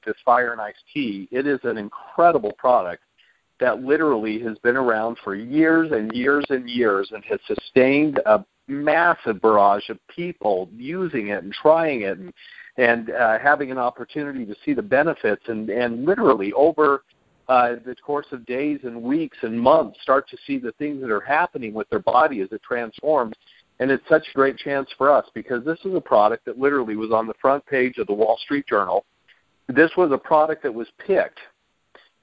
this Fire and Ice tea, it is an incredible product that literally has been around for years and years and years and has sustained a massive barrage of people using it and trying it and having an opportunity to see the benefits and literally over the course of days and weeks and months start to see the things that are happening with their body as it transforms. And it's such a great chance for us because this is a product that literally was on the front page of the Wall Street Journal. This was a product that was picked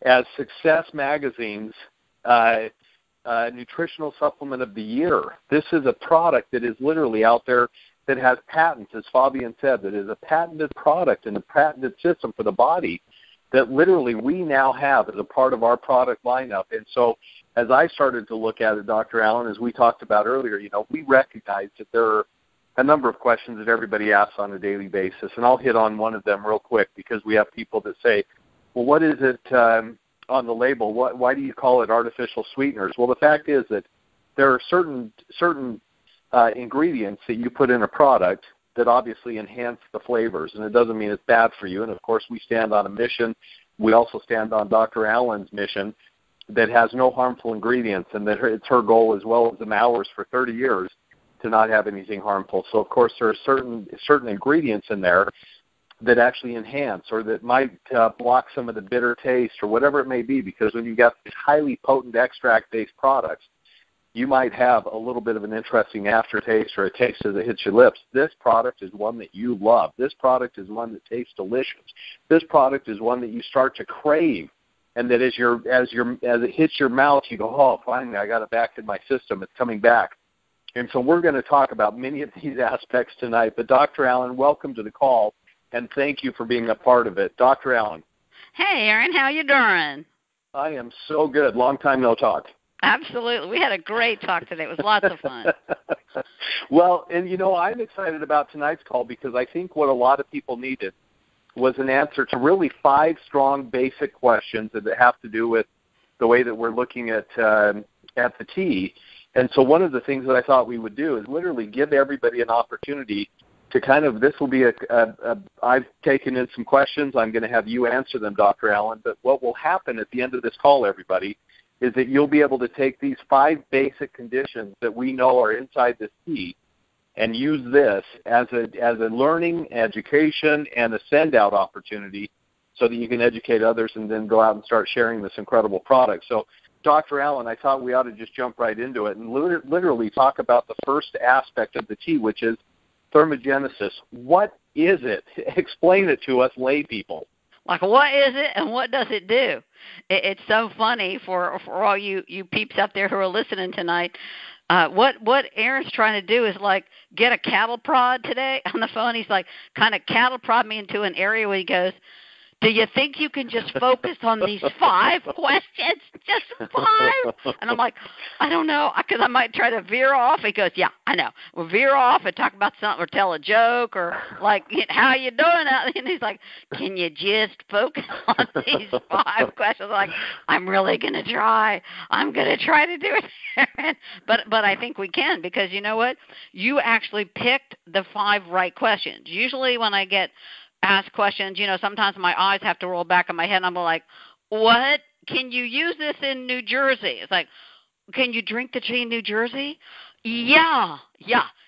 as Success Magazine's nutritional supplement of the year. This is a product that is literally out there that has patents, as Fabian said, that is a patented product and a patented system for the body that literally we now have as a part of our product lineup. And so as I started to look at it, Dr. Allen, as we talked about earlier, we recognize that there are a number of questions that everybody asks on a daily basis, and I'll hit on one of them real quick because we have people that say, well, what is it on the label? Why do you call it artificial sweeteners? Well, the fact is that there are certain ingredients that you put in a product that obviously enhance the flavors, and it doesn't mean it's bad for you. And, of course, we stand on a mission. We also stand on Dr. Allen's mission that has no harmful ingredients, and that it's her goal as well as ours for 30 years to not have anything harmful. So, of course, there are certain ingredients in there that actually enhance or that might block some of the bitter taste or whatever it may be, because when you've got these highly potent extract-based products, you might have a little bit of an interesting aftertaste or a taste as it hits your lips. This product is one that you love. This product is one that tastes delicious. This product is one that you start to crave, and that as it hits your mouth, you go, oh, finally, I got it back in my system. It's coming back. And so we're going to talk about many of these aspects tonight. But Dr. Allen, welcome to the call, and thank you for being a part of it. Dr. Allen. Hey, Aaron, how you doing? I am so good. Long time no talk. Absolutely. We had a great talk today. It was lots of fun. Well, and I'm excited about tonight's call because I think what a lot of people needed was an answer to really 5 strong basic questions that have to do with the way that we're looking at the tea. And so one of the things that I thought we would do is literally give everybody an opportunity to this will be I've taken in some questions. I'm going to have you answer them, Dr. Allen. But what will happen at the end of this call, everybody, is that you'll be able to take these 5 basic conditions that we know are inside this tea and use this as a learning, education, and a send-out opportunity so that you can educate others and then go out and start sharing this incredible product. So, Dr. Allen, I thought we ought to just jump right into it and literally talk about the first aspect of the tea, which is thermogenesis. What is it? Explain it to us lay people. Like, what is it and what does it do? It's so funny for all you peeps out there who are listening tonight. What Aaron's trying to do is like get a cattle prod today on the phone. He's like kind of cattle prod me into an area where he goes, do you think you can just focus on these 5 questions? Just 5? And I'm like, I don't know, because I might try to veer off. He goes, yeah, I know. We'll veer off and talk about something or tell a joke or like, how you doing? And he's like, can you just focus on these 5 questions? I'm like, I'm really going to try. I'm going to try to do it. But I think we can because you know what? You actually picked the 5 right questions. Usually when I get ask questions, sometimes my eyes have to roll back in my head and I'm like, what? Can you use this in New Jersey? It's like, can you drink the tea in New Jersey? Yeah,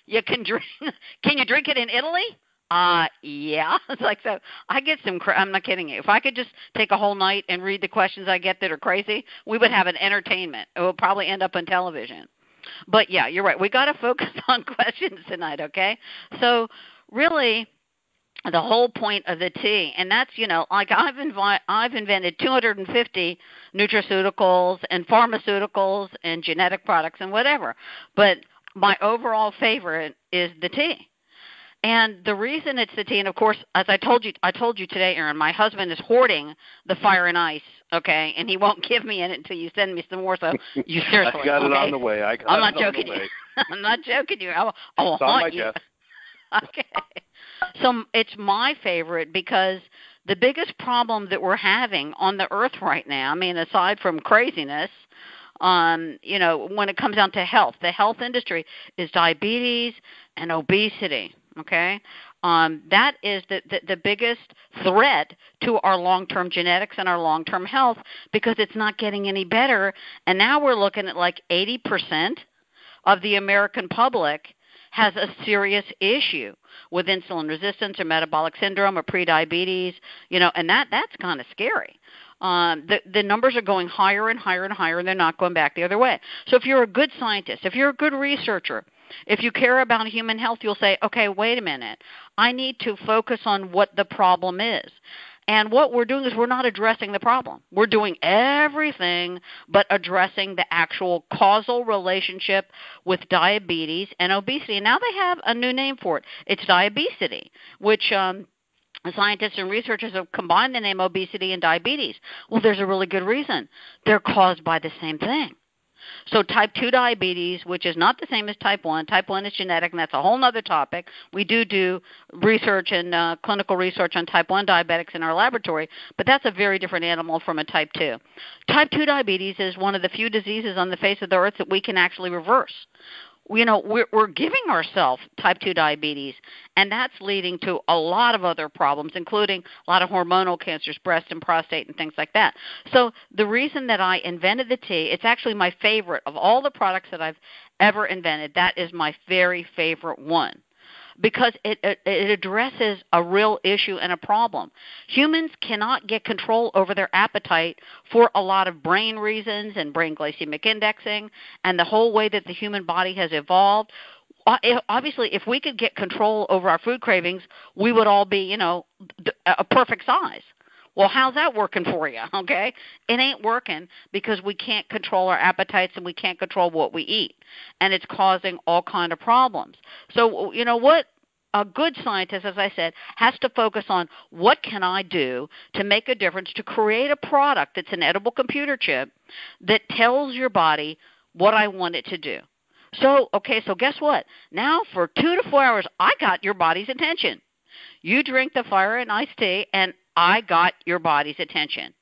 you can drink. Can you drink it in Italy? Yeah. It's like, so I get I'm not kidding you. If I could just take a whole night and read the questions I get that are crazy, we would have an entertainment. It would probably end up on television. But yeah, you're right. We got to focus on questions tonight, okay? So really, the whole point of the tea, and that's, like I've invented 250 nutraceuticals and pharmaceuticals and genetic products and whatever, but my overall favorite is the tea. And the reason it's the tea, and of course, as I told you today, Aaron, my husband is hoarding the Fire and Ice, okay, and he won't give me it until you send me some more. So you seriously, I got it on the way. I'm not joking you. I'm not joking you. I will haunt you. Okay. So it's my favorite because the biggest problem that we're having on the earth right now, I mean, aside from craziness, when it comes down to health, the health industry is diabetes and obesity, okay? That is the biggest threat to our long-term genetics and our long-term health, because it's not getting any better. And now we're looking at like 80% of the American public has a serious issue with insulin resistance or metabolic syndrome or prediabetes, and that's kind of scary. The numbers are going higher and higher and higher, and they're not going back the other way. So if you're a good scientist, if you're a good researcher, if you care about human health, you'll say, okay, wait a minute. I need to focus on what the problem is. And what we're doing is we're not addressing the problem. We're doing everything but addressing the actual causal relationship with diabetes and obesity. And now they have a new name for it. It's diabesity, which scientists and researchers have combined the name obesity and diabetes. Well, there's a really good reason. They're caused by the same thing. So type 2 diabetes, which is not the same as type 1. Type 1 is genetic, and that's a whole other topic. We do research and clinical research on type 1 diabetics in our laboratory, but that's a very different animal from a type 2. Type 2 diabetes is one of the few diseases on the face of the earth that we can actually reverse. We're giving ourselves type 2 diabetes, and that's leading to a lot of other problems, including a lot of hormonal cancers, breast and prostate and things like that. So the reason that I invented the tea, it's actually my favorite of all the products that I've ever invented. That is my very favorite one, because it addresses a real issue and a problem. Humans cannot get control over their appetite for a lot of brain reasons and brain glycemic indexing and the whole way that the human body has evolved. Obviously, if we could get control over our food cravings, we would all be, a perfect size. Well, how's that working for you, okay? It ain't working because we can't control our appetites and we can't control what we eat, and it's causing all kind of problems. So, what a good scientist, as I said, has to focus on what can I do to make a difference, to create a product that's an edible computer chip that tells your body what I want it to do. So guess what? Now for 2 to 4 hours, I got your body's attention. You drink the fire and iced tea, and I got your body's attention.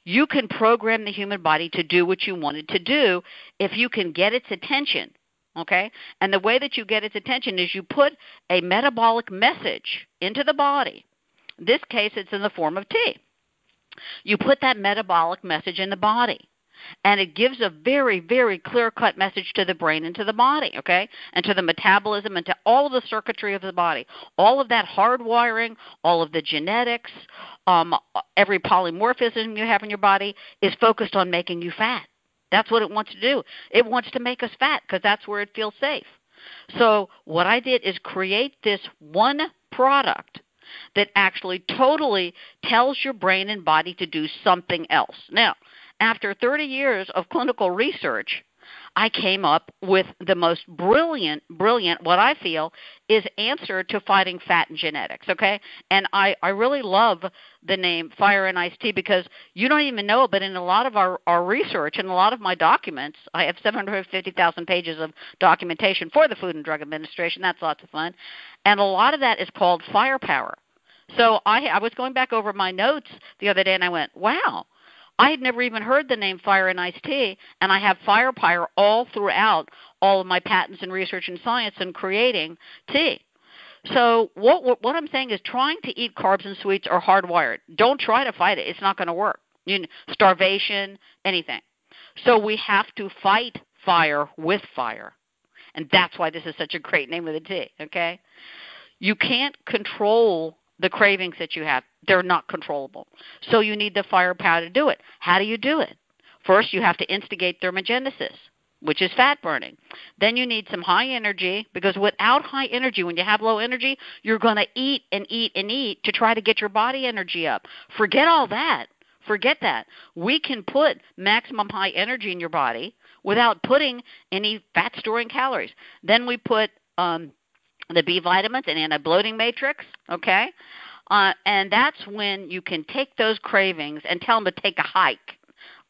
You can program the human body to do what you want it to do if you can get its attention, okay? And the way that you get its attention is you put a metabolic message into the body. In this case, it's in the form of tea. You put that metabolic message in the body, and it gives a very, very clear-cut message to the brain and to the body, okay, and to the metabolism and to all of the circuitry of the body. All of that hardwiring, all of the genetics, every polymorphism you have in your body is focused on making you fat. That's what it wants to do. It wants to make us fat because that's where it feels safe. So what I did is create this one product that actually totally tells your brain and body to do something else. Now, after 30 years of clinical research, I came up with the most brilliant, what I feel is answer to fighting fat and genetics, okay? And I really love the name Fire and Iced Tea because you don't even know it, but in a lot of our research and a lot of my documents, I have 750,000 pages of documentation for the Food and Drug Administration. That's lots of fun. And a lot of that is called firepower. So I was going back over my notes the other day, and I went, wow. I had never even heard the name Fire and Iced Tea, and I have firepower all throughout all of my patents and research and science in creating tea. So what I'm saying is trying to eat carbs and sweets are hardwired. Don't try to fight it. It's not going to work. Starvation, anything. So we have to fight fire with fire, and that's why this is such a great name of the tea, okay? You can't control the cravings that you have. They're not controllable. So you need the firepower to do it. How do you do it? First, you have to instigate thermogenesis, which is fat burning. Then you need some high energy, because without high energy, when you have low energy, you're going to eat and eat and eat to try to get your body energy up. Forget all that. Forget that. We can put maximum high energy in your body without putting any fat-storing calories. Then we put the B vitamins and anti-bloating matrix, okay? And that's when you can take those cravings and tell them to take a hike.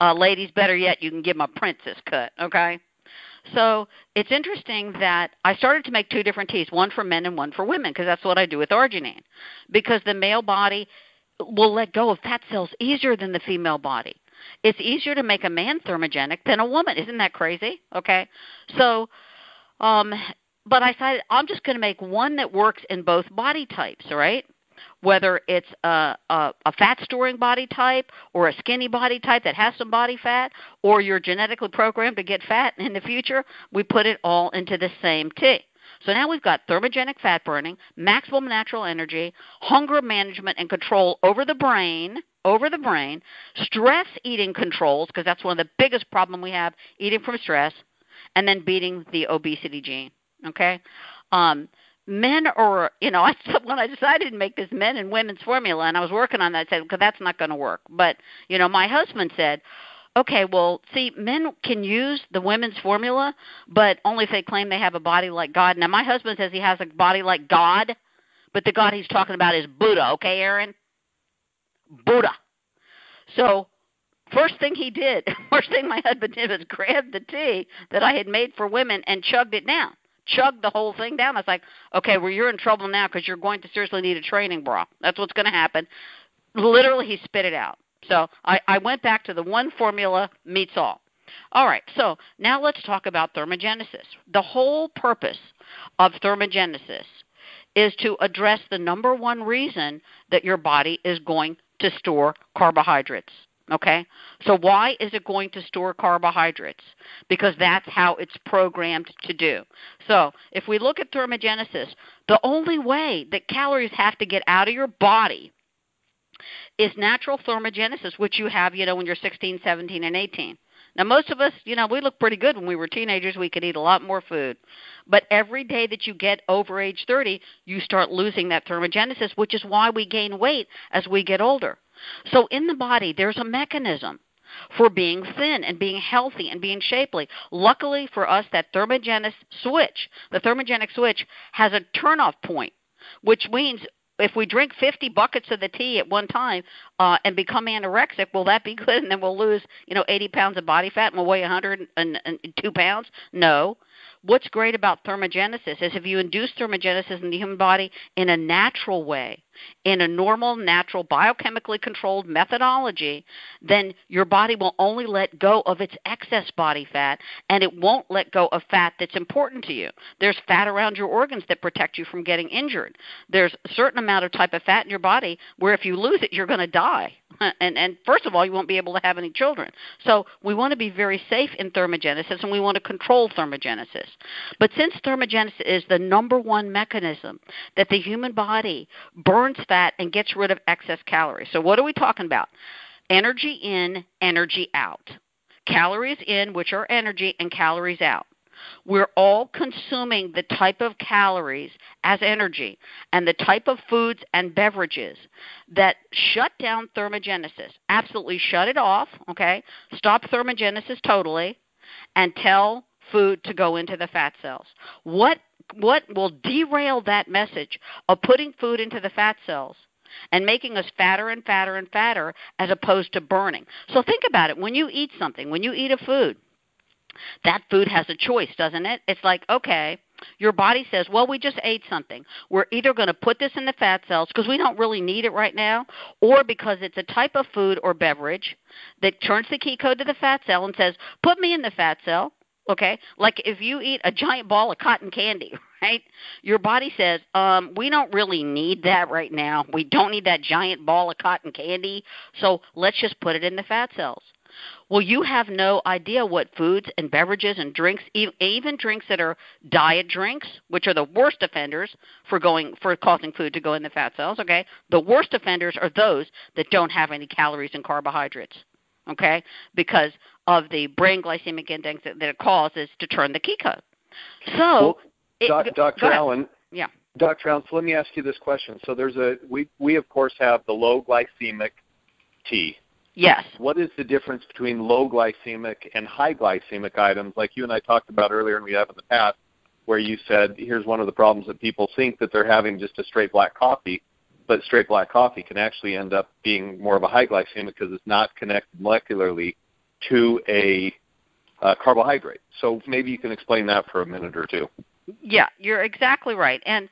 Ladies, better yet, you can give them a princess cut, okay? So it's interesting that I started to make 2 different teas, one for men and one for women, because that's what I do with arginine, because the male body will let go of fat cells easier than the female body. It's easier to make a man thermogenic than a woman. Isn't that crazy? Okay? So but I decided I'm just going to make one that works in both body types, right? Whether it's a fat-storing body type or a skinny body type that has some body fat, or you're genetically programmed to get fat in the future, we put it all into the same tea. So now we've got thermogenic fat burning, maximum natural energy, hunger management and control over the brain, stress eating controls, because that's one of the biggest problems we have, eating from stress, and then beating the obesity gene, okay? Men are, when I decided to make this men and women's formula, and I was working on that, I said, okay, that's not going to work. But, my husband said, okay, well, see, men can use the women's formula, but only if they claim they have a body like God. Now, my husband says he has a body like God, but the God he's talking about is Buddha, okay, Aaron? Buddha. So first thing my husband did was grab the tea that I had made for women and chugged it down. Chugged the whole thing down. I was like, okay, well, you're in trouble now because you're going to seriously need a training bra. That's what's going to happen. Literally, he spit it out. So I went back to the one formula meets all. All right, so now let's talk about thermogenesis. The whole purpose of thermogenesis is to address the number one reason that your body is going to store carbohydrates. Okay, so why is it going to store carbohydrates? Because that's how it's programmed to do. So if we look at thermogenesis, the only way that calories have to get out of your body is natural thermogenesis, which you have, when you're 16, 17, and 18. Now, most of us, we look pretty good when we were teenagers. We could eat a lot more food. But every day that you get over age 30, you start losing that thermogenesis, which is why we gain weight as we get older. So in the body, there's a mechanism for being thin and being healthy and being shapely. Luckily for us, the thermogenic switch has a turnoff point, which means if we drink 50 buckets of the tea at one time and become anorexic, will that be good? And then we'll lose, 80 pounds of body fat and we'll weigh 102 pounds? No. What's great about thermogenesis is if you induce thermogenesis in the human body in a natural way, in a normal, natural, biochemically controlled methodology, then your body will only let go of its excess body fat, and it won't let go of fat that's important to you. There's fat around your organs that protect you from getting injured. There's a certain amount of type of fat in your body where if you lose it, you're going to die. And first of all, you won't be able to have any children. So we want to be very safe in thermogenesis, and we want to control thermogenesis. But since thermogenesis is the number one mechanism that the human body burns fat and gets rid of excess calories. So what are we talking about? Energy in, energy out. Calories in, which are energy, and calories out. We're all consuming the type of calories as energy and the type of foods and beverages that shut down thermogenesis. Absolutely shut it off, okay? Stop thermogenesis totally and tell food to go into the fat cells. What will derail that message of putting food into the fat cells and making us fatter and fatter and fatter as opposed to burning? So think about it. When you eat something, when you eat a food, that food has a choice, doesn't it? It's like, okay, your body says, well, we just ate something. We're either going to put this in the fat cells because we don't really need it right now, or because it's a type of food or beverage that turns the key code to the fat cell and says, put me in the fat cell, okay? Like if you eat a giant ball of cotton candy, right? Your body says, we don't really need that right now. We don't need that giant ball of cotton candy, so let's just put it in the fat cells. Well, you have no idea what foods and beverages and drinks, even drinks that are diet drinks, which are the worst offenders for causing food to go in the fat cells, okay? The worst offenders are those that don't have any calories and carbohydrates, okay? Because of the brain glycemic index that it causes to turn the key code. So, Dr. Allen. Yeah. Dr. Allen, so let me ask you this question. So we of course have the low glycemic tea. Yes. What is the difference between low glycemic and high glycemic items, like you and I talked about earlier and we have in the past, where you said, here's one of the problems that people think that they're having just a straight black coffee, but straight black coffee can actually end up being more of a high glycemic because it's not connected molecularly to a carbohydrate. So maybe you can explain that for a minute or two. Yeah, you're exactly right. And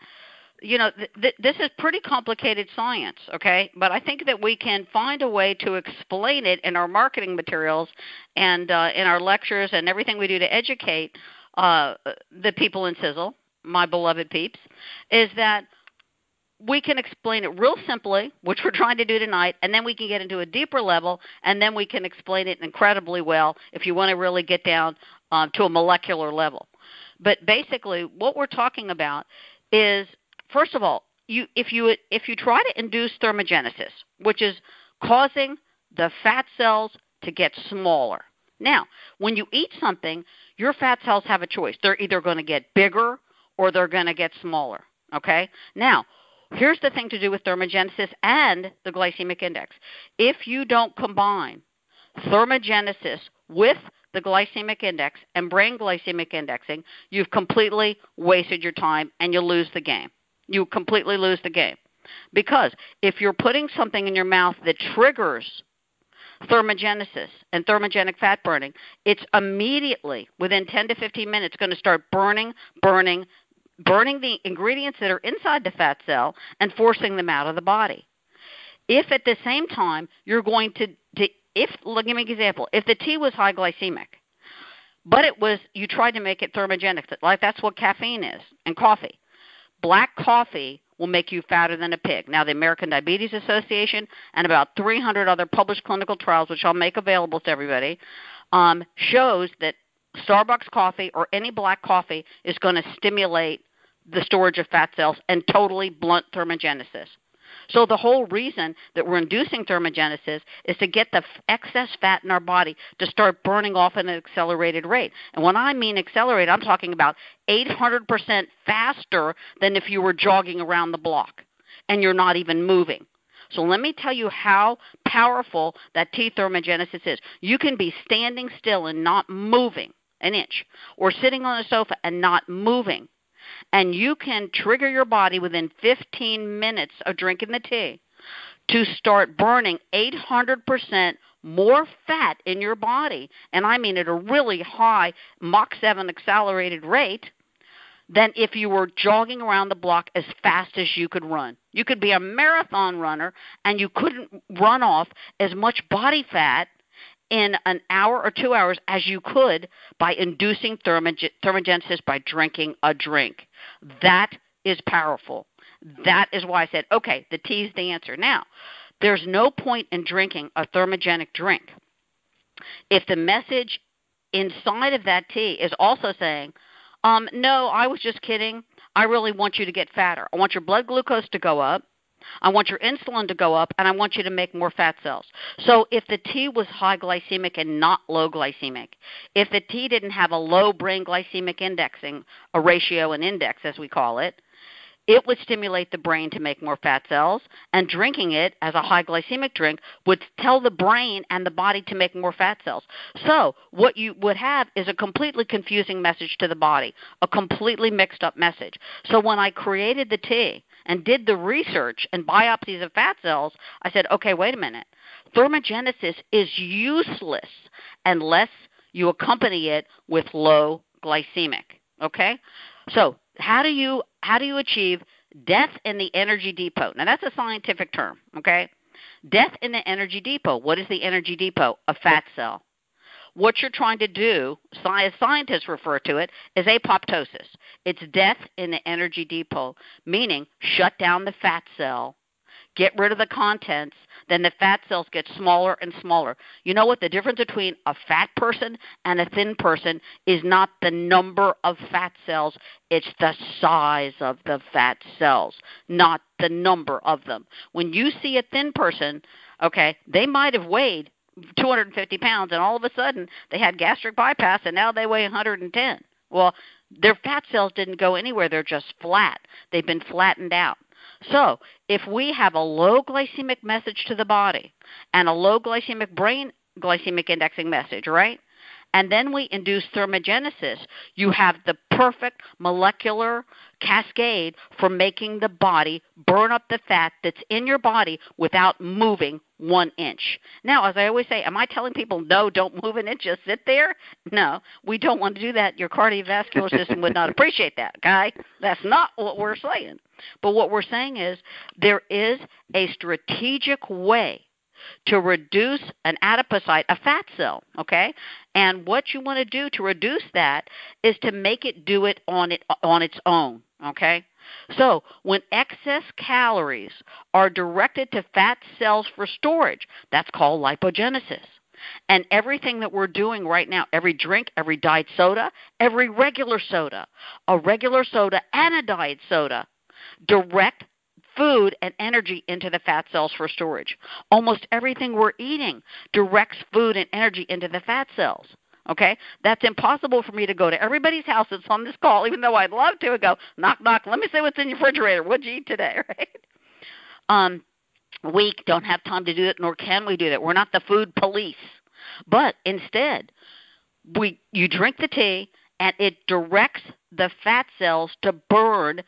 this is pretty complicated science, okay? But I think that we can find a way to explain it in our marketing materials and in our lectures and everything we do to educate the people in Sizzle my beloved peeps, is that we can explain it real simply, which we're trying to do tonight, and then we can get into a deeper level, and then we can explain it incredibly well if you want to really get down to a molecular level. But basically, what we're talking about is, first of all, if you try to induce thermogenesis, which is causing the fat cells to get smaller. Now, when you eat something, your fat cells have a choice. They're either going to get bigger or they're going to get smaller. Okay? Now, here's the thing to do with thermogenesis and the glycemic index. If you don't combine thermogenesis with the glycemic index and brain glycemic indexing, you've completely wasted your time and you lose the game. You completely lose the game. Because if you're putting something in your mouth that triggers thermogenesis and thermogenic fat burning, it's immediately, within 10 to 15 minutes, going to start burning the ingredients that are inside the fat cell and forcing them out of the body. If at the same time you're going to give me an example. If the tea was high glycemic, but you tried to make it thermogenic, like that's what caffeine is, and coffee. Black coffee will make you fatter than a pig. Now, the American Diabetes Association and about 300 other published clinical trials, which I'll make available to everybody, shows that Starbucks coffee or any black coffee is going to stimulate the storage of fat cells and totally blunt thermogenesis. So the whole reason that we're inducing thermogenesis is to get the excess fat in our body to start burning off at an accelerated rate. And when I mean accelerate, I'm talking about 800% faster than if you were jogging around the block and you're not even moving. So let me tell you how powerful that T thermogenesis is. You can be standing still and not moving an inch, or sitting on a sofa and not moving, and you can trigger your body within 15 minutes of drinking the tea to start burning 800% more fat in your body, and I mean at a really high Mach 7 accelerated rate, than if you were jogging around the block as fast as you could run. You could be a marathon runner, and you couldn't run off as much body fat in an hour or 2 hours as you could by inducing thermogenesis by drinking a drink. That is powerful. That is why I said, okay, the tea is the answer. Now, there's no point in drinking a thermogenic drink if the message inside of that tea is also saying, no, I was just kidding. I really want you to get fatter. I want your blood glucose to go up. I want your insulin to go up, and I want you to make more fat cells. So if the tea was high glycemic and not low glycemic, if the tea didn't have a low brain glycemic indexing, a ratio and index as we call it, it would stimulate the brain to make more fat cells, and drinking it as a high glycemic drink would tell the brain and the body to make more fat cells. So what you would have is a completely confusing message to the body, a completely mixed up message. So when I created the tea and did the research and biopsies of fat cells, I said, okay, wait a minute. Thermogenesis is useless unless you accompany it with low glycemic, okay? So how do you achieve death in the energy depot? Now, that's a scientific term, okay? Death in the energy depot. What is the energy depot? A fat cell. What you're trying to do, as scientists refer to it, is apoptosis. It's death in the energy depot, meaning shut down the fat cell, get rid of the contents, then the fat cells get smaller and smaller. You know what? The difference between a fat person and a thin person is not the number of fat cells. It's the size of the fat cells, not the number of them. When you see a thin person, okay, they might have weighed 250 pounds, and all of a sudden they had gastric bypass, and now they weigh 110. Well, their fat cells didn't go anywhere. They're just flat. They've been flattened out. So if we have a low glycemic message to the body and a low glycemic brain glycemic indexing message, right, and then we induce thermogenesis, you have the perfect molecular cascade for making the body burn up the fat that's in your body without moving 1 inch. Now, as I always say, am I telling people, no, don't move an inch, just sit there? No, we don't want to do that. Your cardiovascular system would not appreciate that, okay? That's not what we're saying. But what we're saying is there is a strategic way to reduce an adipocyte, a fat cell, okay? And what you want to do to reduce that is to make it do it on its own, okay? So when excess calories are directed to fat cells for storage, that's called lipogenesis. And everything that we're doing right now, every drink, every diet soda, every regular soda, a regular soda and a diet soda, direct food and energy into the fat cells for storage. Almost everything we're eating directs food and energy into the fat cells. Okay? That's impossible for me to go to everybody's house that's on this call, even though I'd love to, and go, knock, knock, let me see what's in your refrigerator. What'd you eat today, right? We don't have time to do that, nor can we do that. We're not the food police. But instead, you drink the tea, and it directs the fat cells to burn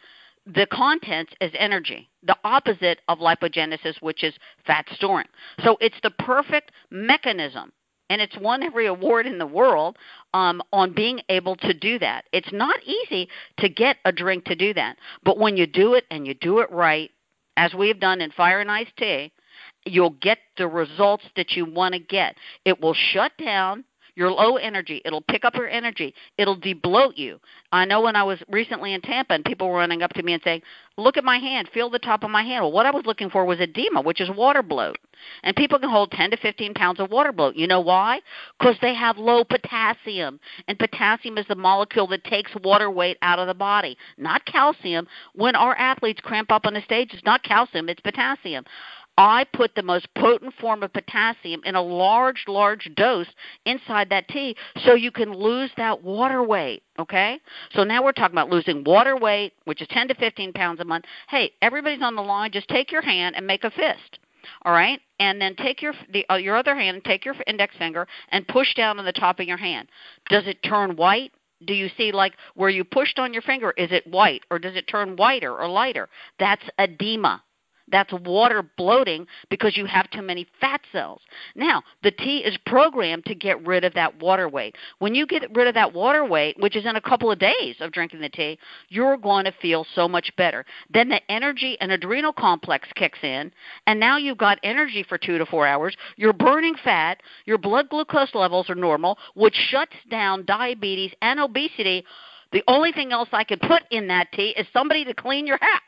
the contents as energy, the opposite of lipogenesis, which is fat storing. So it's the perfect mechanism, and it's won every award in the world on being able to do that. It's not easy to get a drink to do that, but when you do it and you do it right, as we've done in Fire and Ice Tea, you'll get the results that you want to get. It will shut down your low energy. It'll pick up your energy. It'll debloat you. I know when I was recently in Tampa and people were running up to me and saying, look at my hand, feel the top of my hand. Well, what I was looking for was edema, which is water bloat. And people can hold 10 to 15 pounds of water bloat. You know why? Because they have low potassium. And potassium is the molecule that takes water weight out of the body, not calcium. When our athletes cramp up on the stage, it's not calcium, it's potassium. I put the most potent form of potassium in a large, large dose inside that tea so you can lose that water weight, okay? So now we're talking about losing water weight, which is 10 to 15 pounds a month. Hey, everybody's on the line. Just take your hand and make a fist, all right? And then take your other hand and take your index finger and push down on the top of your hand. Does it turn white? Do you see, like, where you pushed on your finger, is it white, or does it turn whiter or lighter? That's edema. That's water bloating because you have too many fat cells. Now, the tea is programmed to get rid of that water weight. When you get rid of that water weight, which is in a couple of days of drinking the tea, you're going to feel so much better. Then the energy and adrenal complex kicks in, and now you've got energy for 2 to 4 hours. You're burning fat. Your blood glucose levels are normal, which shuts down diabetes and obesity. The only thing else I could put in that tea is somebody to clean your house.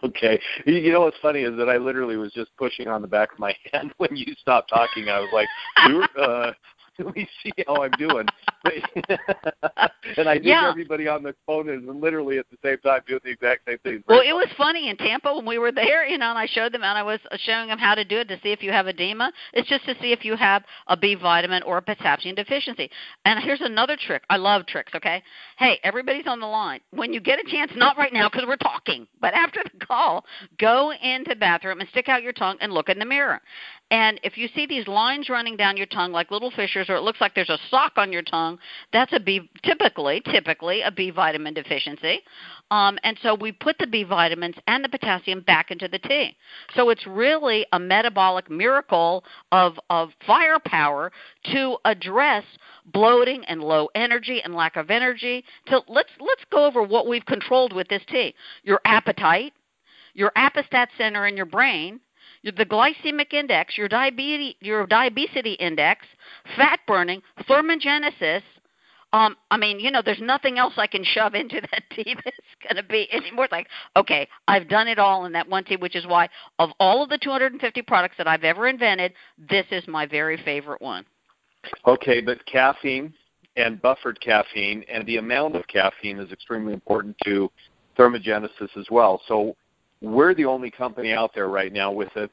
Okay. You know what's funny is that I literally was just pushing on the back of my hand when you stopped talking. I was like, let me see how I'm doing. And I think everybody on the phone is literally at the same time doing the exact same thing. Well, it was funny in Tampa when we were there, and I showed them, and I was showing them how to do it to see if you have edema. It's just to see if you have a B vitamin or a potassium deficiency. And here's another trick. I love tricks, okay? Hey, everybody's on the line. When you get a chance, not right now because we're talking, but after the call, go into the bathroom and stick out your tongue and look in the mirror. And if you see these lines running down your tongue like little fissures, or it looks like there's a sock on your tongue, that's typically a B vitamin deficiency. And so we put the B vitamins and the potassium back into the tea. So it's really a metabolic miracle of firepower to address bloating and low energy and lack of energy. So let's go over what we've controlled with this tea. Your appetite, your apostat center in your brain, the glycemic index, your diabetes index, fat burning, thermogenesis. There's nothing else I can shove into that tea that's going to be anymore. It's like, okay, I've done it all in that one tea, which is why of all of the 250 products that I've ever invented, this is my very favorite one. Okay, but caffeine and buffered caffeine and the amount of caffeine is extremely important to thermogenesis as well. So we're the only company out there right now with a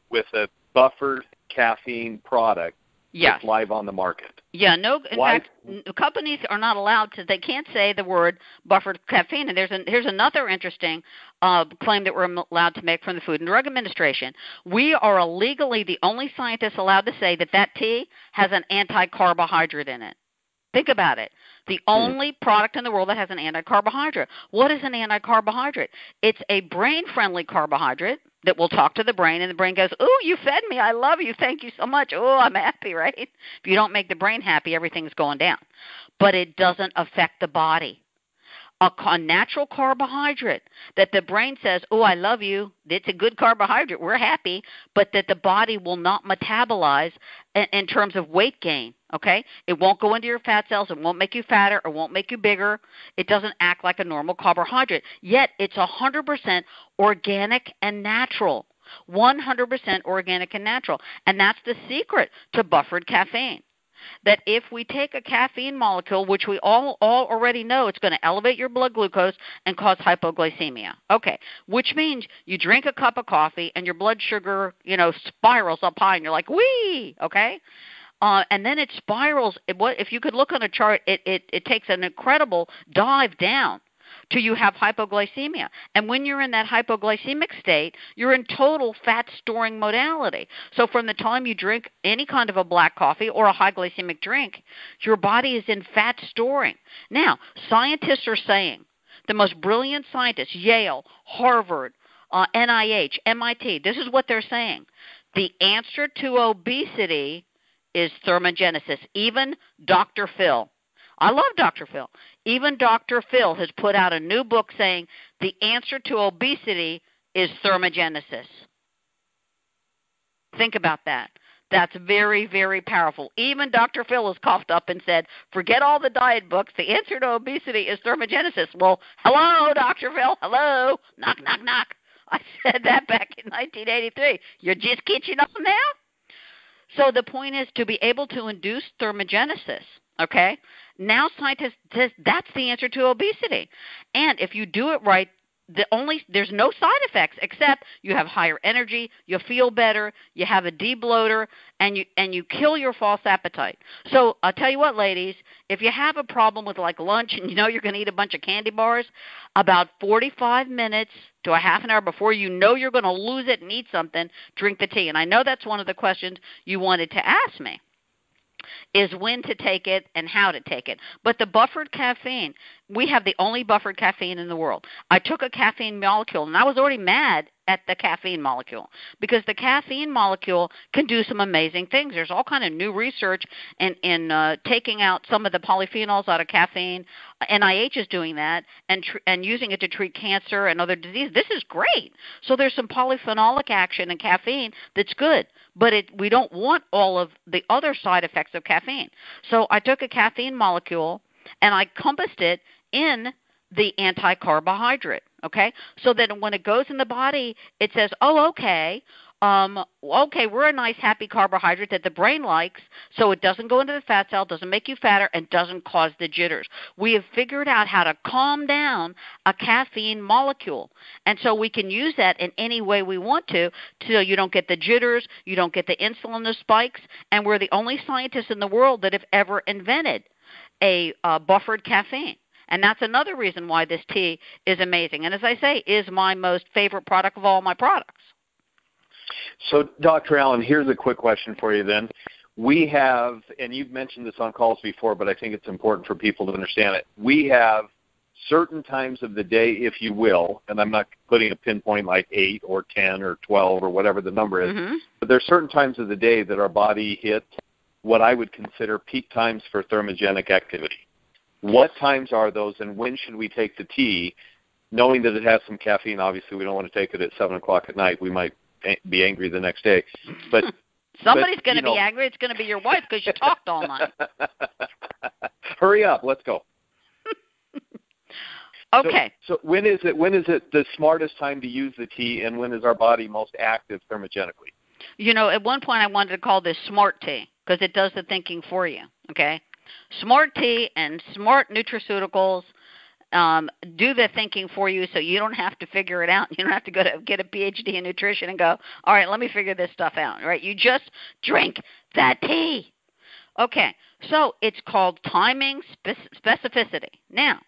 buffered caffeine product that's live on the market. Yeah, in fact, companies are not allowed to. They can't say the word buffered caffeine. And here's another interesting claim that we're allowed to make from the Food and Drug Administration. We are legally the only scientists allowed to say that tea has an anti-carbohydrate in it. Think about it. The only product in the world that has an anti-carbohydrate. What is an anti-carbohydrate? It's a brain-friendly carbohydrate that will talk to the brain, and the brain goes, ooh, you fed me. I love you. Thank you so much. Oh, I'm happy, right? If you don't make the brain happy, everything's going down. But it doesn't affect the body. a natural carbohydrate that the brain says, oh, I love you, it's a good carbohydrate, we're happy, but that the body will not metabolize in terms of weight gain, okay? It won't go into your fat cells, it won't make you fatter, it won't make you bigger, it doesn't act like a normal carbohydrate, yet it's 100% organic and natural. 100% organic and natural. And that's the secret to buffered caffeine. That if we take a caffeine molecule, which we all already know it's going to elevate your blood glucose and cause hypoglycemia. Okay, which means you drink a cup of coffee and your blood sugar, spirals up high and you're like, wee, okay? And then it spirals. If you could look on a chart, it takes an incredible dive down till you have hypoglycemia. And when you're in that hypoglycemic state, you're in total fat-storing modality. So from the time you drink any kind of a black coffee or a high glycemic drink, your body is in fat storing. Now, scientists are saying, the most brilliant scientists, Yale, Harvard, NIH, MIT, this is what they're saying. The answer to obesity is thermogenesis. Even Dr. Phil. I love Dr. Phil. Even Dr. Phil has put out a new book saying the answer to obesity is thermogenesis. Think about that. That's very, very powerful. Even Dr. Phil has coughed up and said, forget all the diet books. The answer to obesity is thermogenesis. Well, hello, Dr. Phil. Hello. Knock, knock, knock. I said that back in 1983. You're just catching up now? So the point is to be able to induce thermogenesis, okay? Now scientists says that's the answer to obesity. And if you do it right, there's no side effects except you have higher energy, you feel better, you have a debloater, and you kill your false appetite. So I'll tell you what, ladies, if you have a problem with like lunch and you know you're going to eat a bunch of candy bars, about 45 minutes to a half an hour before you know you're going to lose it and eat something, drink the tea. And I know that's one of the questions you wanted to ask me, is when to take it and how to take it. But the buffered caffeine, we have the only buffered caffeine in the world. I took a caffeine molecule, and I was already mad at the caffeine molecule because the caffeine molecule can do some amazing things. There's all kind of new research in taking out some of the polyphenols out of caffeine. NIH is doing that and using it to treat cancer and other diseases. This is great. So there's some polyphenolic action in caffeine that's good, but we don't want all of the other side effects of caffeine. So I took a caffeine molecule and I compassed it in the anti-carbohydrate, okay? So that when it goes in the body, it says, oh, okay, we're a nice, happy carbohydrate that the brain likes, so it doesn't go into the fat cell, doesn't make you fatter, and doesn't cause the jitters. We have figured out how to calm down a caffeine molecule, and so we can use that in any way we want to so you don't get the jitters, you don't get the insulin spikes, and we're the only scientists in the world that have ever invented a buffered caffeine. And that's another reason why this tea is amazing. And as I say, is my most favorite product of all my products. So, Dr. Allen, here's a quick question for you then. We have, and you've mentioned this on calls before, but I think it's important for people to understand it. We have certain times of the day, if you will, and I'm not putting a pinpoint like 8 or 10 or 12 or whatever the number is, but there are certain times of the day that our body hits what I would consider peak times for thermogenic activity. What times are those, and when should we take the tea, knowing that it has some caffeine? Obviously, we don't want to take it at 7 o'clock at night. We might be angry the next day. But somebody's going to be angry. It's going to be your wife because you talked all night. Hurry up. Let's go. Okay. So when is it the smartest time to use the tea, and when is our body most active thermogenically? At one point I wanted to call this smart tea because it does the thinking for you, okay? Smart tea and smart nutraceuticals do the thinking for you so you don't have to figure it out. You don't have to go to get a PhD in nutrition and go, all right, let me figure this stuff out, right? You just drink that tea. Okay, so it's called timing specificity. Now,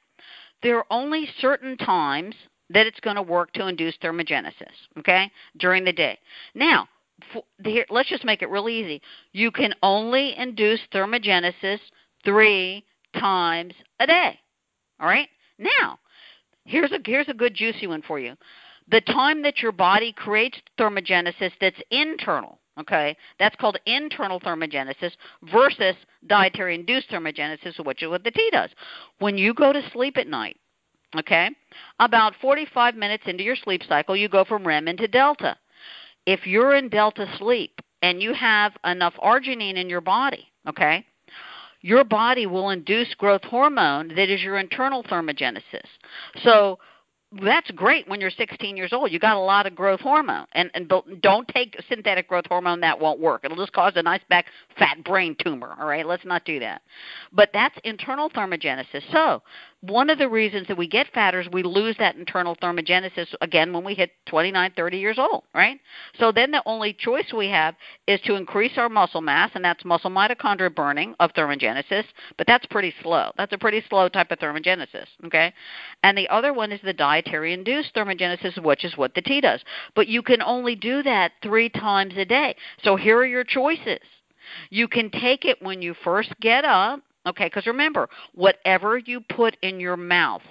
there are only certain times that it's going to work to induce thermogenesis, okay, during the day. Now, let's just make it real easy. You can only induce thermogenesis 3 times a day, all right? Now, here's a good juicy one for you. The time that your body creates thermogenesis that's internal, okay, that's called internal thermogenesis versus dietary-induced thermogenesis, which is what the tea does. When you go to sleep at night, Okay? About 45 minutes into your sleep cycle, you go from REM into delta. If you're in delta sleep and you have enough arginine in your body, okay, your body will induce growth hormone that is your internal thermogenesis. So that's great when you're 16 years old. You got a lot of growth hormone. And don't take synthetic growth hormone. That won't work. It'll just cause a nice back fat brain tumor, all right? Let's not do that. But that's internal thermogenesis. So one of the reasons that we get fatter is we lose that internal thermogenesis, again, when we hit 29, 30 years old, right? So then the only choice we have is to increase our muscle mass, and that's muscle mitochondria burning of thermogenesis, but that's pretty slow. That's a pretty slow type of thermogenesis, okay? And the other one is the dietary-induced thermogenesis, which is what the tea does. But you can only do that 3 times a day. So here are your choices. You can take it when you first get up, okay, because remember, whatever you put in your mouth,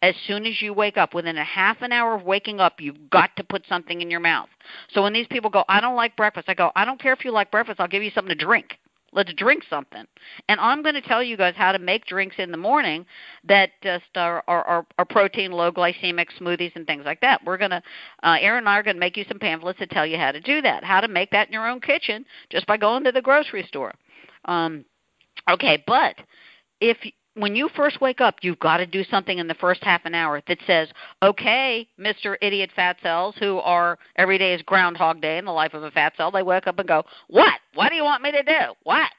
as soon as you wake up, within a half an hour of waking up, you've got to put something in your mouth. So when these people go, I don't like breakfast, I go, I don't care if you like breakfast, I'll give you something to drink. Let's drink something. And I'm going to tell you guys how to make drinks in the morning that just are protein, low glycemic smoothies and things like that. We're going to, Aaron and I are going to make you some pamphlets that tell you how to do that, how to make that in your own kitchen just by going to the grocery store. Okay, but when you first wake up, you've got to do something in the first half an hour that says, okay, Mr. Idiot Fat Cells, who are every day is Groundhog Day in the life of a fat cell, they wake up and go, what? What do you want me to do? What?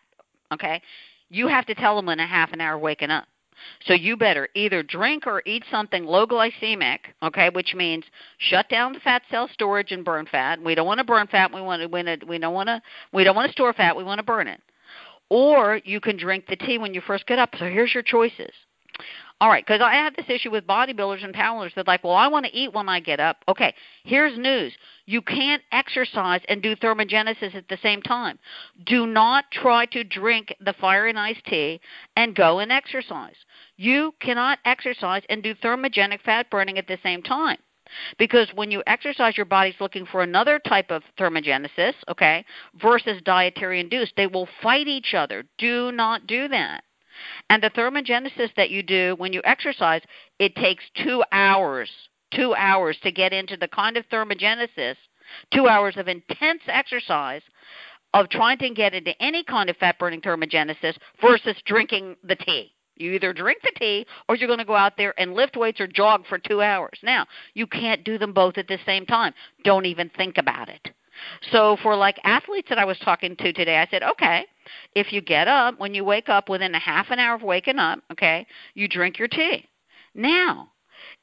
Okay, you have to tell them in a half an hour waking up. So you better either drink or eat something low glycemic, okay, which means shut down the fat cell storage and burn fat. We don't want to burn fat. We don't want to store fat. We want to burn it. Or you can drink the tea when you first get up. So here's your choices. All right, because I have this issue with bodybuilders and powerlifters. They're like, well, I want to eat when I get up. Okay, here's news. You can't exercise and do thermogenesis at the same time. Do not try to drink the fire and ice tea and go and exercise. You cannot exercise and do thermogenic fat burning at the same time. Because when you exercise, your body's looking for another type of thermogenesis, okay, versus dietary induced. They will fight each other. Do not do that. And the thermogenesis that you do when you exercise, it takes 2 hours, 2 hours to get into the kind of thermogenesis, 2 hours of intense exercise of trying to get into any kind of fat-burning thermogenesis versus drinking the tea. You either drink the tea or you're going to go out there and lift weights or jog for 2 hours. Now, you can't do them both at the same time. Don't even think about it. So for like athletes that I was talking to today, I said, okay, if you get up, when you wake up within a half an hour of waking up, okay, you drink your tea. Now,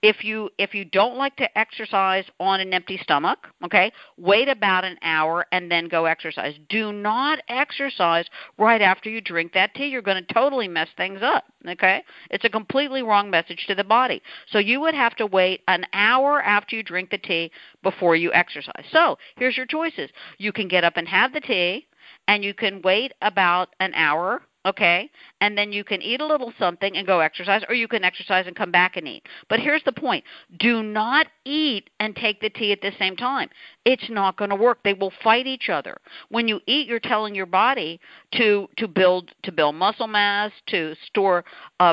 if you don't like to exercise on an empty stomach, okay, wait about an hour and then go exercise. Do not exercise right after you drink that tea. You're going to totally mess things up, okay? It's a completely wrong message to the body. So you would have to wait an hour after you drink the tea before you exercise. So here's your choices. You can get up and have the tea, and you can wait about an hour, okay, and then you can eat a little something and go exercise, or you can exercise and come back and eat. But here's the point. Do not eat and take the tea at the same time. It's not going to work. They will fight each other. When you eat, you're telling your body to build muscle mass, to store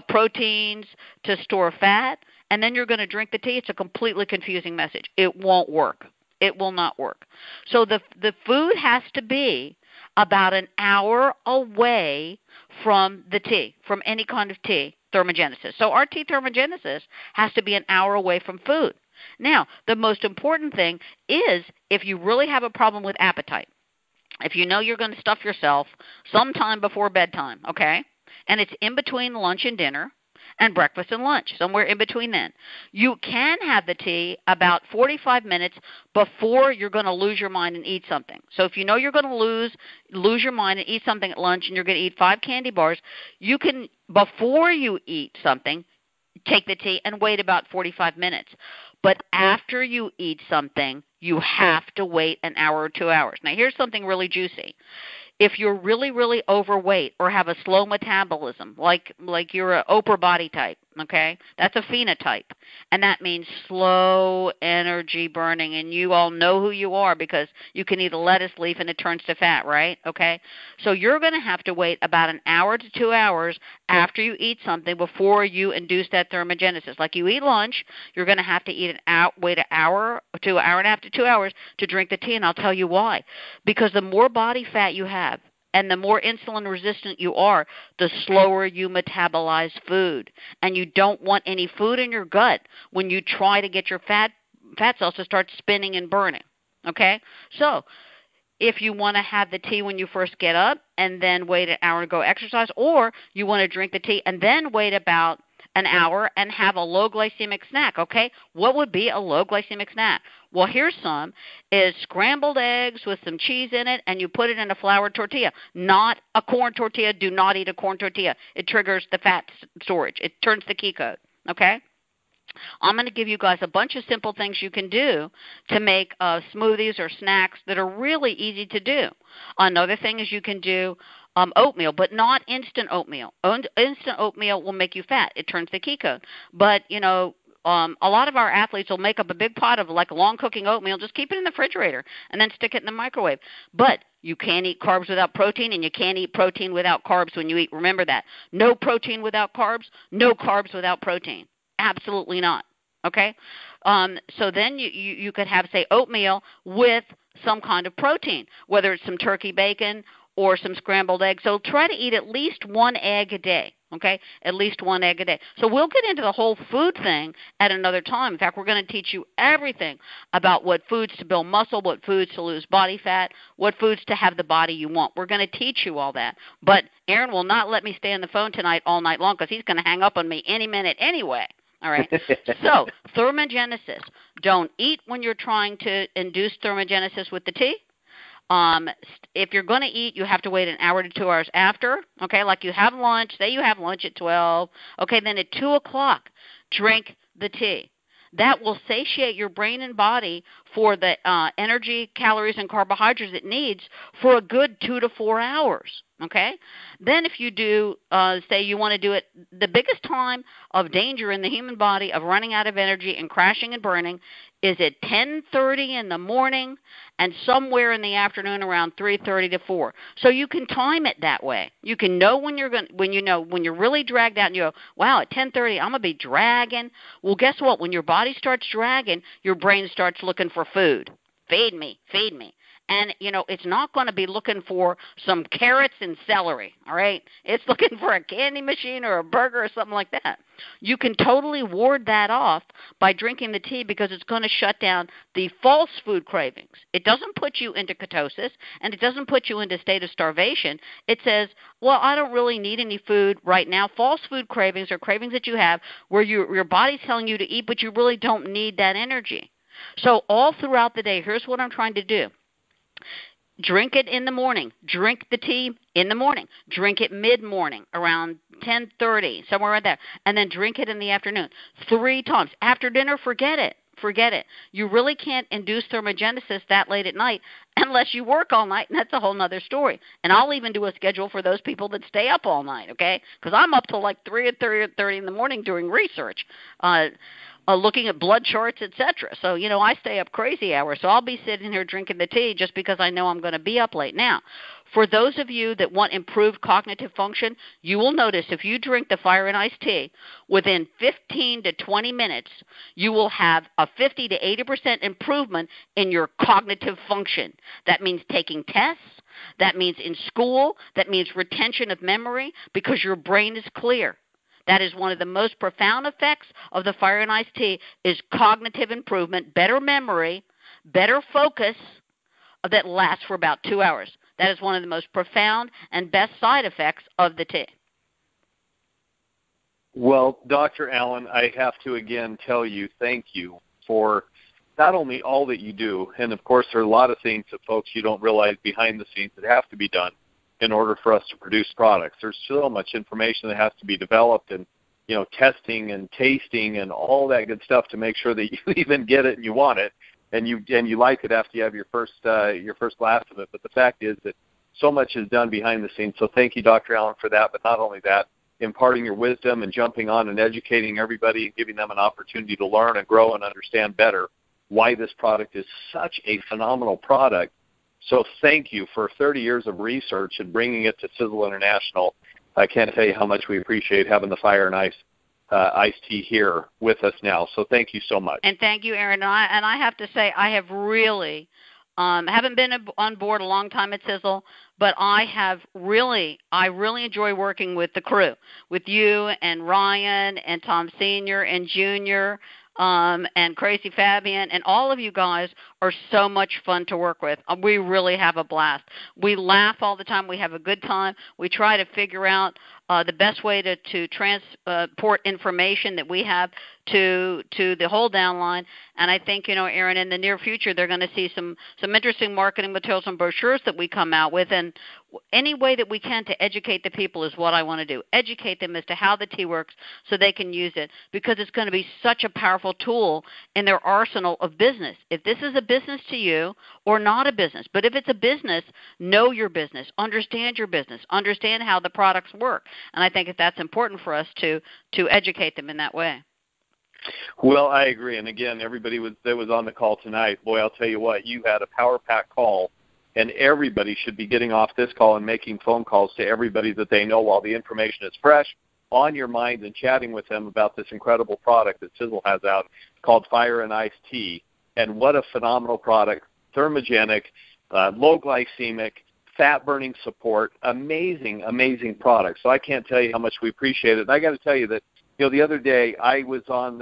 proteins, to store fat, and then you're going to drink the tea. It's a completely confusing message. It won't work. It will not work. So the food has to be about an hour away from the tea, from any kind of tea thermogenesis. So our tea thermogenesis has to be an hour away from food. Now, the most important thing is if you really have a problem with appetite, if you know you're going to stuff yourself sometime before bedtime, okay, and it's in between lunch and dinner, and breakfast and lunch, somewhere in between then. You can have the tea about 45 minutes before you're going to lose your mind and eat something. So if you know you're going to lose your mind and eat something at lunch and you're going to eat 5 candy bars, you can, before you eat something, take the tea and wait about 45 minutes. But after you eat something, you have to wait an hour or 2 hours. Now, here's something really juicy. If you're really, really overweight or have a slow metabolism, like you're an Oprah body type, okay? That's a phenotype, and that means slow energy burning, and you all know who you are because you can eat a lettuce leaf and it turns to fat, right? Okay? So you're going to have to wait about an hour to 2 hours after you eat something before you induce that thermogenesis. Like you eat lunch, you're going to have to wait an hour to an hour and a half to 2 hours to drink the tea, and I'll tell you why. Because the more body fat you have, and the more insulin resistant you are, the slower you metabolize food. And you don't want any food in your gut when you try to get your fat cells to start spinning and burning. Okay? So if you want to have the tea when you first get up and then wait an hour to go exercise, or you want to drink the tea and then wait about an hour and have a low glycemic snack, okay? What would be a low glycemic snack? Well, here's some, is scrambled eggs with some cheese in it, and you put it in a flour tortilla, not a corn tortilla. Do not eat a corn tortilla. It triggers the fat storage. It turns the key code, okay? I'm going to give you guys a bunch of simple things you can do to make smoothies or snacks that are really easy to do. Another thing is you can do oatmeal, but not instant oatmeal. Instant oatmeal will make you fat. It turns the key code. But, you know, a lot of our athletes will make up a big pot of like long cooking oatmeal, just keep it in the refrigerator, and then stick it in the microwave. But you can't eat carbs without protein, and you can't eat protein without carbs when you eat. Remember that. No protein without carbs, no carbs without protein. Absolutely not. Okay? So then you could have, say, oatmeal with some kind of protein, whether it's some turkey bacon or some scrambled eggs. So try to eat at least one egg a day, okay? At least one egg a day. So we'll get into the whole food thing at another time. In fact, we're going to teach you everything about what foods to build muscle, what foods to lose body fat, what foods to have the body you want. We're going to teach you all that. But Aaron will not let me stay on the phone tonight all night long because he's going to hang up on me any minute anyway. All right. So thermogenesis. Don't eat when you're trying to induce thermogenesis with the tea. If you're going to eat, you have to wait an hour to 2 hours after. Okay, like you have lunch. Say you have lunch at 12. Okay, then at 2 o'clock, drink the tea. That will satiate your brain and body for the energy, calories, and carbohydrates it needs for a good 2 to 4 hours. Okay? Then if you do, say you want to do it, the biggest time of danger in the human body of running out of energy and crashing and burning is at 10:30 in the morning and somewhere in the afternoon around 3:30 to 4. So you can time it that way. You can know when you're really dragged out and you go, wow, at 10:30 I'm going to be dragging. Well, guess what? When your body starts dragging, your brain starts looking for food. Feed me, feed me. And, you know, it's not going to be looking for some carrots and celery, all right? It's looking for a candy machine or a burger or something like that. You can totally ward that off by drinking the tea because it's going to shut down the false food cravings. It doesn't put you into ketosis, and it doesn't put you into a state of starvation. It says, well, I don't really need any food right now. False food cravings are cravings that you have where your body's telling you to eat, but you really don't need that energy. So all throughout the day, here's what I'm trying to do. Drink it in the morning. Drink the tea in the morning. Drink it mid-morning, around 10:30, somewhere right there. And then drink it in the afternoon 3 times. After dinner, forget it. Forget it. You really can't induce thermogenesis that late at night unless you work all night, and that's a whole other story. And I'll even do a schedule for those people that stay up all night, okay? Because I'm up till like 3 or 3:30 in the morning doing research. Looking at blood charts, etc. So, you know, I stay up crazy hours. So I'll be sitting here drinking the tea just because I know I'm going to be up late. Now, for those of you that want improved cognitive function, you will notice if you drink the fire and ice tea, within 15 to 20 minutes, you will have a 50 to 80% improvement in your cognitive function. That means taking tests. That means in school. That means retention of memory because your brain is clear. That is one of the most profound effects of the fire and ice tea is cognitive improvement, better memory, better focus that lasts for about 2 hours. That is one of the most profound and best side effects of the tea. Well, Dr. Allen, I have to again tell you thank you for not only all that you do, and of course there are a lot of things that folks you don't realize behind the scenes that have to be done in order for us to produce products. There's so much information that has to be developed and, you know, testing and tasting and all that good stuff to make sure that you even get it and you want it and you like it after you have your first glass of it. But the fact is that so much is done behind the scenes. So thank you, Dr. Allen, for that. But not only that, imparting your wisdom and jumping on and educating everybody and giving them an opportunity to learn and grow and understand better why this product is such a phenomenal product. So thank you for 30 years of research and bringing it to Sizzle International. I can't tell you how much we appreciate having the Fire and Ice iced tea here with us now. So thank you so much. And thank you, Aaron. And I have to say, I have really haven't been on board a long time at Sizzle, but I really enjoy working with the crew, with you and Ryan and Tom Sr. and Junior. And Crazy Fabian, and all of you guys are so much fun to work with. We really have a blast. We laugh all the time. We have a good time. We try to figure out the best way to transport information that we have to the whole downline. And I think, Aaron, in the near future, they're going to see some interesting marketing materials and brochures that we come out with. And any way that we can to educate the people is what I want to do. Educate them as to how the tea works so they can use it, because it's going to be such a powerful tool in their arsenal of business. If this is a business to you or not a business, but if it's a business, know your business, understand your business, understand how the products work. And I think that's important for us to educate them in that way. Well, I agree. And again, everybody that was on the call tonight, boy, I'll tell you what, you had a power-packed call, and everybody should be getting off this call and making phone calls to everybody that they know while the information is fresh on your mind and chatting with them about this incredible product that Sizzle has out called Fire and Ice Tea. And what a phenomenal product, thermogenic, low-glycemic, fat-burning support, amazing, amazing product. So I can't tell you how much we appreciate it. And I got to tell you that, the other day I was on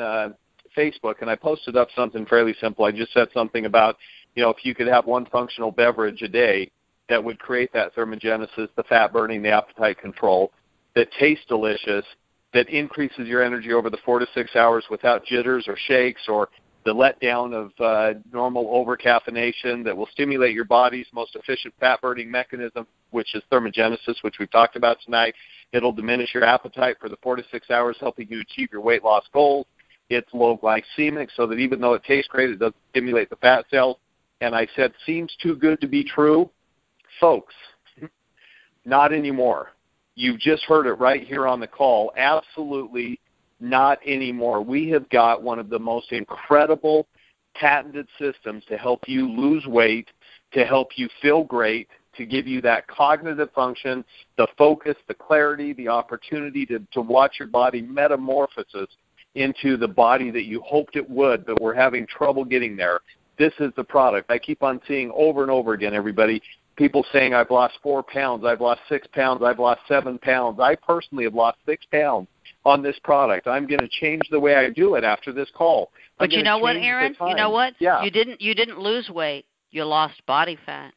Facebook and I posted up something fairly simple. I just said something about, if you could have one functional beverage a day that would create that thermogenesis, the fat burning, the appetite control, that tastes delicious, that increases your energy over the 4 to 6 hours without jitters or shakes or the letdown of normal over-caffeination, that will stimulate your body's most efficient fat-burning mechanism, which is thermogenesis, which we've talked about tonight. It'll diminish your appetite for the 4 to 6 hours, helping you achieve your weight loss goals. It's low-glycemic, so that even though it tastes great, it doesn't stimulate the fat cells. And I said, seems too good to be true. Folks, not anymore. You've just heard it right here on the call. Absolutely not anymore. We have got one of the most incredible patented systems to help you lose weight, to help you feel great, to give you that cognitive function, the focus, the clarity, the opportunity to watch your body metamorphosis into the body that you hoped it would, but we're having trouble getting there. This is the product. I keep on seeing over and over again, everybody, people saying, I've lost 4 pounds, I've lost 6 pounds, I've lost 7 pounds. I personally have lost 6 pounds on this product. I'm going to change the way I do it after this call. But you know what, Aaron? You know what? Yeah. You didn't lose weight. You lost body fat.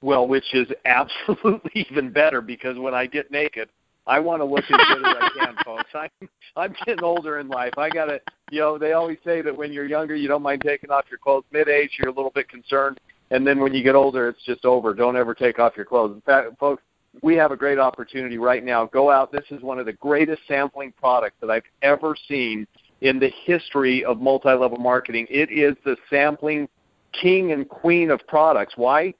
Well, which is absolutely even better, because when I get naked, I want to look as good as I can, folks. I'm getting older in life. I got to, they always say that when you're younger, you don't mind taking off your clothes. Mid-age, you're a little bit concerned. And then when you get older, it's just over. Don't ever take off your clothes. In fact, folks, we have a great opportunity right now. Go out. This is one of the greatest sampling products that I've ever seen in the history of multi-level marketing. It is the sampling king and queen of products. Why?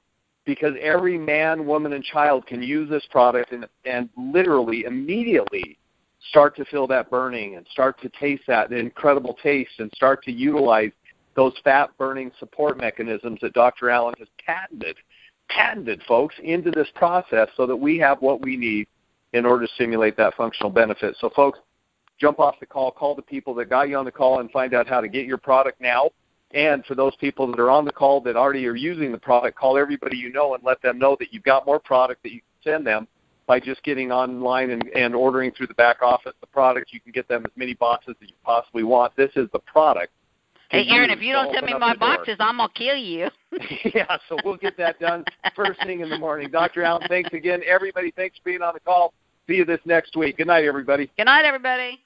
Because every man, woman, and child can use this product and literally immediately start to feel that burning and start to taste that incredible taste and start to utilize those fat-burning support mechanisms that Dr. Allen has patented, folks, into this process so that we have what we need in order to stimulate that functional benefit. So, folks, jump off the call, call the people that got you on the call and find out how to get your product now. And for those people that are on the call that already are using the product, call everybody you know and let them know that you've got more product that you can send them by just getting online and ordering through the back office the product. You can get them as many boxes as you possibly want. This is the product. Hey, Aaron, if you don't send me my boxes, I'm going to kill you. Yeah, so we'll get that done first thing in the morning. Dr. Allen, thanks again. Everybody, thanks for being on the call. See you this next week. Good night, everybody. Good night, everybody.